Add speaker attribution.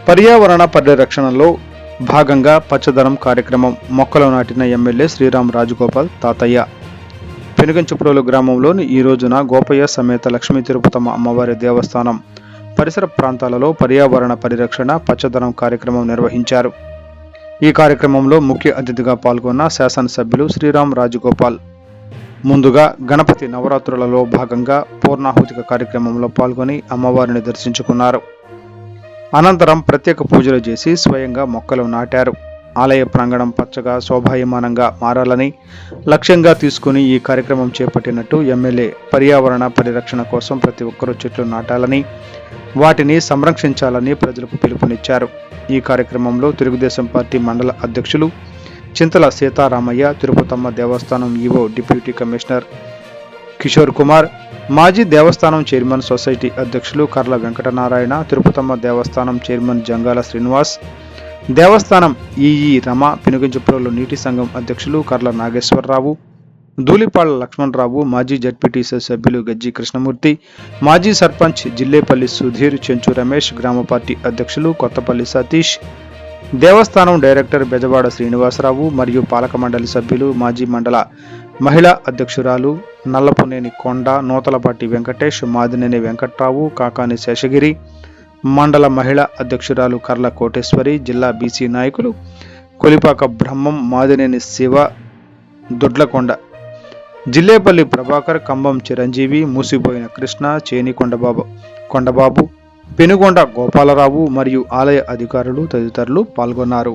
Speaker 1: పర్యావరణ పరిరక్షణలో భాగంగా పచ్చదనం కార్యక్రమం మొక్కలు నాటిన ఎమ్మెల్యే శ్రీరామ్ రాజగోపాల్ తాతయ్య. పెనుగంచిప్రోలు గ్రామంలోని ఈ రోజున గోపయ్య సమేత లక్ష్మీ తిరుపతమ్మ అమ్మవారి దేవస్థానం పరిసర ప్రాంతాలలో పర్యావరణ పరిరక్షణ పచ్చదనం కార్యక్రమం నిర్వహించారు. ఈ కార్యక్రమంలో ముఖ్య అతిథిగా పాల్గొన్న శాసనసభ్యులు శ్రీరామ్ రాజగోపాల్ ముందుగా గణపతి నవరాత్రులలో భాగంగా పూర్ణాహుతిక కార్యక్రమంలో పాల్గొని అమ్మవారిని దర్శించుకున్నారు. అనంతరం ప్రత్యేక పూజలు చేసి స్వయంగా మొక్కలు నాటారు. ఆలయ ప్రాంగణం పచ్చగా శోభాయమానంగా మారాలని లక్ష్యంగా తీసుకుని ఈ కార్యక్రమం చేపట్టినట్టు ఎమ్మెల్యే పర్యావరణ పరిరక్షణ కోసం ప్రతి ఒక్కరూ చెట్లు నాటాలని, వాటిని సంరక్షించాలని ప్రజలకు పిలుపునిచ్చారు. ఈ కార్యక్రమంలో తెలుగుదేశం పార్టీ మండల అధ్యక్షులు చింతల సీతారామయ్య, తిరుపతమ్మ దేవస్థానం EO deputy commissioner Kishore Kumar, మాజీ దేవస్థానం చైర్మన్ సొసైటీ అధ్యక్షులు కర్ల వెంకటనారాయణ, తిరుపతమ్మ దేవస్థానం చైర్మన్ జంగాల శ్రీనివాస్, దేవస్థానం ఈఈ రమ, పెనుగంచిప్రోలు నీటి సంఘం అధ్యక్షులు కర్ల నాగేశ్వరరావు, ధూళిపాళ్ల లక్ష్మణరావు, మాజీ జడ్పీటీసీ సభ్యులు గజ్జి కృష్ణమూర్తి, మాజీ సర్పంచ్ జిల్లేపల్లి సుధీర్, చెంచు రమేష్, గ్రామ పార్టీ అధ్యక్షులు కొత్తపల్లి సతీష్, దేవస్థానం డైరెక్టర్ బెజవాడ శ్రీనివాసరావు మరియు పాలక మండలి సభ్యులు, మాజీ మండల మహిళా అధ్యక్షురాలు నల్లపునేని కొండ, నూతలపాటి వెంకటేష్, మాదినేని వెంకట్రావు, కాకాని శేషగిరి, మండల మహిళా అధ్యక్షురాలు కర్ల కోటేశ్వరి, జిల్లా బీసీ నాయకులు కొలిపాక బ్రహ్మం, మాదినేని శివ, దొడ్లకొండ, జిల్లేపల్లి ప్రభాకర్, కంబం చిరంజీవి, మూసిపోయిన కృష్ణ, చేని కొండబాబు, పెనుగొండ గోపాలరావు మరియు ఆలయ అధికారులు తదితరులు పాల్గొన్నారు.